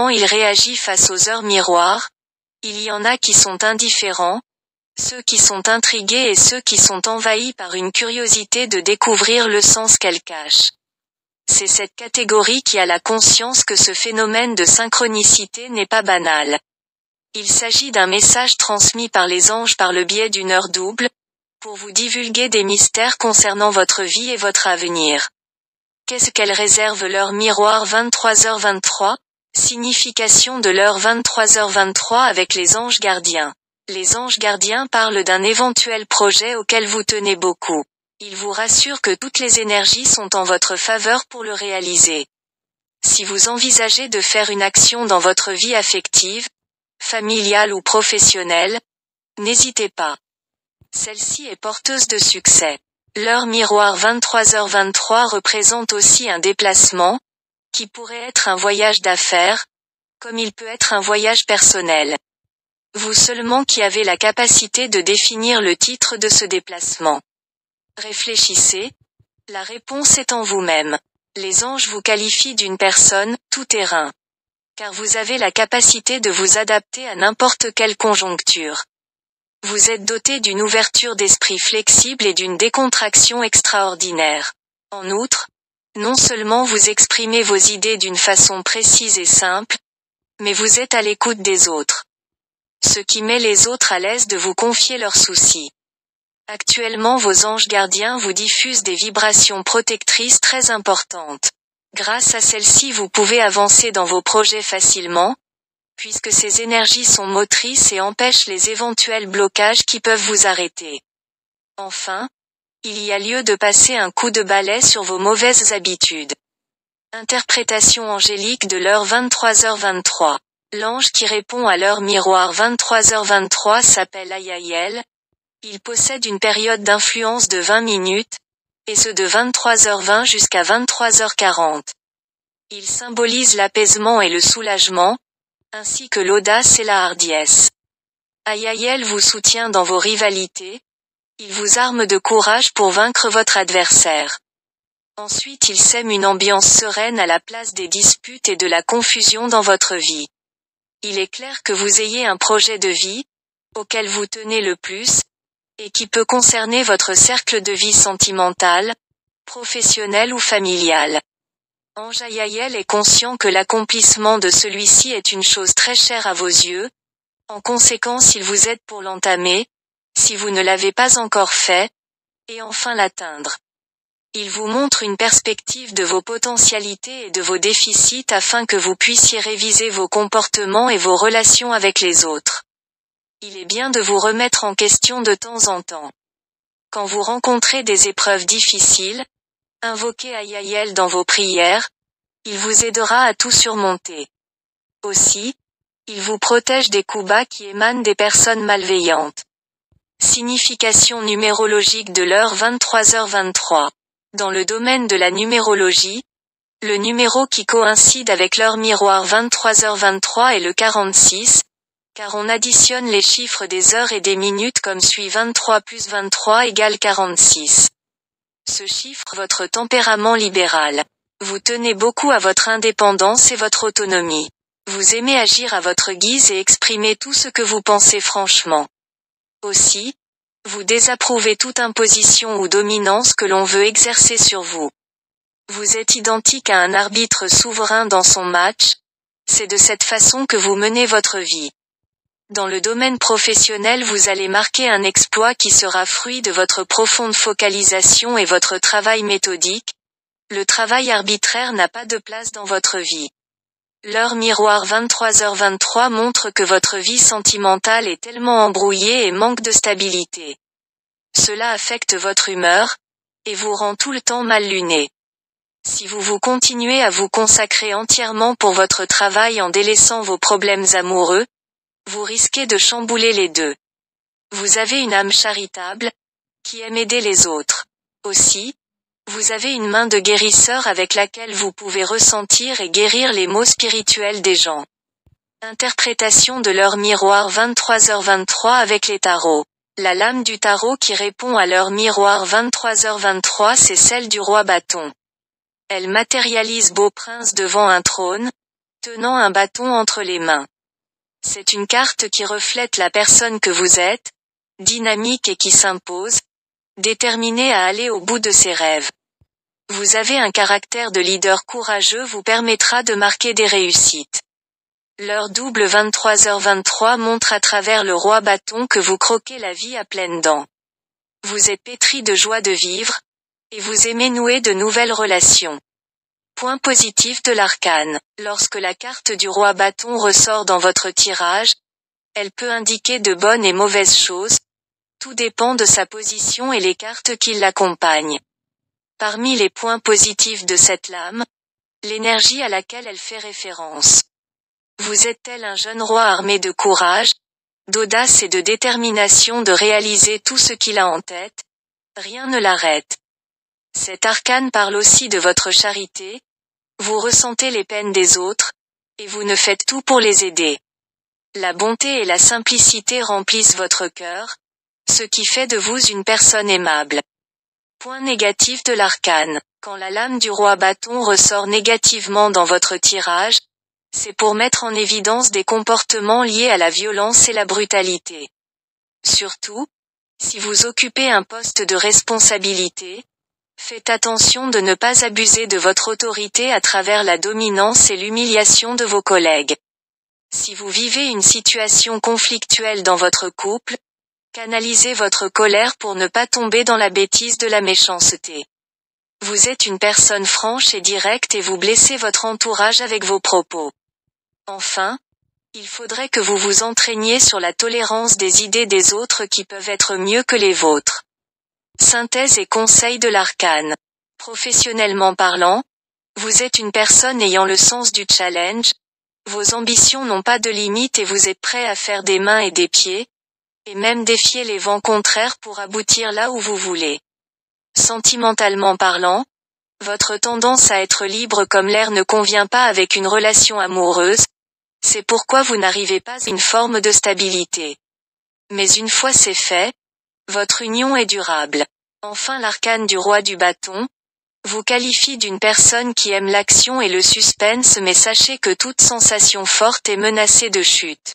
il réagit face aux heures miroirs. Il y en a qui sont indifférents, ceux qui sont intrigués et ceux qui sont envahis par une curiosité de découvrir le sens qu'elle cache. C'est cette catégorie qui a la conscience que ce phénomène de synchronicité n'est pas banal. Il s'agit d'un message transmis par les anges par le biais d'une heure double, pour vous divulguer des mystères concernant votre vie et votre avenir. Qu'est-ce qu'elle réserve l'heure miroir 23h23 ? Signification de l'heure 23h23 avec les anges gardiens. Les anges gardiens parlent d'un éventuel projet auquel vous tenez beaucoup. Ils vous rassurent que toutes les énergies sont en votre faveur pour le réaliser. Si vous envisagez de faire une action dans votre vie affective, familiale ou professionnelle, n'hésitez pas. Celle-ci est porteuse de succès. L'heure miroir 23h23 représente aussi un déplacement, qui pourrait être un voyage d'affaires, comme il peut être un voyage personnel. Vous seulement qui avez la capacité de définir le titre de ce déplacement. Réfléchissez, la réponse est en vous-même. Les anges vous qualifient d'une personne, tout-terrain. Car vous avez la capacité de vous adapter à n'importe quelle conjoncture. Vous êtes doté d'une ouverture d'esprit flexible et d'une décontraction extraordinaire. En outre, non seulement vous exprimez vos idées d'une façon précise et simple, mais vous êtes à l'écoute des autres. Ce qui met les autres à l'aise de vous confier leurs soucis. Actuellement vos anges gardiens vous diffusent des vibrations protectrices très importantes. Grâce à celles-ci vous pouvez avancer dans vos projets facilement, puisque ces énergies sont motrices et empêchent les éventuels blocages qui peuvent vous arrêter. Enfin, il y a lieu de passer un coup de balai sur vos mauvaises habitudes. Interprétation angélique de l'heure 23h23. L'ange qui répond à l'heure miroir 23h23 s'appelle Ayael. Il possède une période d'influence de 20 minutes, et ce de 23h20 jusqu'à 23h40. Il symbolise l'apaisement et le soulagement, ainsi que l'audace et la hardiesse. Ayael vous soutient dans vos rivalités, il vous arme de courage pour vaincre votre adversaire. Ensuite il sème une ambiance sereine à la place des disputes et de la confusion dans votre vie. Il est clair que vous ayez un projet de vie, auquel vous tenez le plus, et qui peut concerner votre cercle de vie sentimental, professionnel ou familial. Ange Ayael est conscient que l'accomplissement de celui-ci est une chose très chère à vos yeux, en conséquence il vous aide pour l'entamer, si vous ne l'avez pas encore fait, et enfin l'atteindre. Il vous montre une perspective de vos potentialités et de vos déficits afin que vous puissiez réviser vos comportements et vos relations avec les autres. Il est bien de vous remettre en question de temps en temps. Quand vous rencontrez des épreuves difficiles, invoquez Ayael dans vos prières, il vous aidera à tout surmonter. Aussi, il vous protège des coups bas qui émanent des personnes malveillantes. Signification numérologique de l'heure 23h23. Dans le domaine de la numérologie, le numéro qui coïncide avec l'heure miroir 23h23 est le 46, car on additionne les chiffres des heures et des minutes comme suit 23 plus 23 égale 46. Ce chiffre votre tempérament libéral. Vous tenez beaucoup à votre indépendance et votre autonomie. Vous aimez agir à votre guise et exprimer tout ce que vous pensez franchement. Aussi, vous désapprouvez toute imposition ou dominance que l'on veut exercer sur vous. Vous êtes identique à un arbitre souverain dans son match, c'est de cette façon que vous menez votre vie. Dans le domaine professionnel vous allez marquer un exploit qui sera fruit de votre profonde focalisation et votre travail méthodique. Le travail arbitraire n'a pas de place dans votre vie. L'heure miroir 23h23 montre que votre vie sentimentale est tellement embrouillée et manque de stabilité. Cela affecte votre humeur, et vous rend tout le temps mal luné. Si vous continuez à vous consacrer entièrement pour votre travail en délaissant vos problèmes amoureux, vous risquez de chambouler les deux. Vous avez une âme charitable, qui aime aider les autres. Aussi, vous avez une main de guérisseur avec laquelle vous pouvez ressentir et guérir les maux spirituels des gens. Interprétation de l'heure miroir 23h23 avec les tarots. La lame du tarot qui répond à l'heure miroir 23h23 c'est celle du roi bâton. Elle matérialise beau prince devant un trône, tenant un bâton entre les mains. C'est une carte qui reflète la personne que vous êtes, dynamique et qui s'impose, déterminée à aller au bout de ses rêves. Vous avez un caractère de leader courageux vous permettra de marquer des réussites. L'heure double 23h23 montre à travers le roi bâton que vous croquez la vie à pleines dents. Vous êtes pétri de joie de vivre, et vous aimez nouer de nouvelles relations. Point positif de l'arcane. Lorsque la carte du roi bâton ressort dans votre tirage, elle peut indiquer de bonnes et mauvaises choses, tout dépend de sa position et les cartes qui l'accompagnent. Parmi les points positifs de cette lame, l'énergie à laquelle elle fait référence. Vous êtes tel un jeune roi armé de courage, d'audace et de détermination de réaliser tout ce qu'il a en tête, rien ne l'arrête. Cet arcane parle aussi de votre charité, vous ressentez les peines des autres, et vous ne faites tout pour les aider. La bonté et la simplicité remplissent votre cœur, ce qui fait de vous une personne aimable. Point négatif de l'arcane. Quand la lame du roi bâton ressort négativement dans votre tirage, c'est pour mettre en évidence des comportements liés à la violence et la brutalité. Surtout, si vous occupez un poste de responsabilité, faites attention de ne pas abuser de votre autorité à travers la dominance et l'humiliation de vos collègues. Si vous vivez une situation conflictuelle dans votre couple, canalisez votre colère pour ne pas tomber dans la bêtise de la méchanceté. Vous êtes une personne franche et directe et vous blessez votre entourage avec vos propos. Enfin, il faudrait que vous vous entraîniez sur la tolérance des idées des autres qui peuvent être mieux que les vôtres. Synthèse et conseils de l'arcane. Professionnellement parlant, vous êtes une personne ayant le sens du challenge, vos ambitions n'ont pas de limite et vous êtes prêt à faire des mains et des pieds, et même défier les vents contraires pour aboutir là où vous voulez. Sentimentalement parlant, votre tendance à être libre comme l'air ne convient pas avec une relation amoureuse, c'est pourquoi vous n'arrivez pas à une forme de stabilité. Mais une fois c'est fait, votre union est durable. Enfin l'arcane du roi du bâton, vous qualifie d'une personne qui aime l'action et le suspense mais sachez que toute sensation forte est menacée de chute.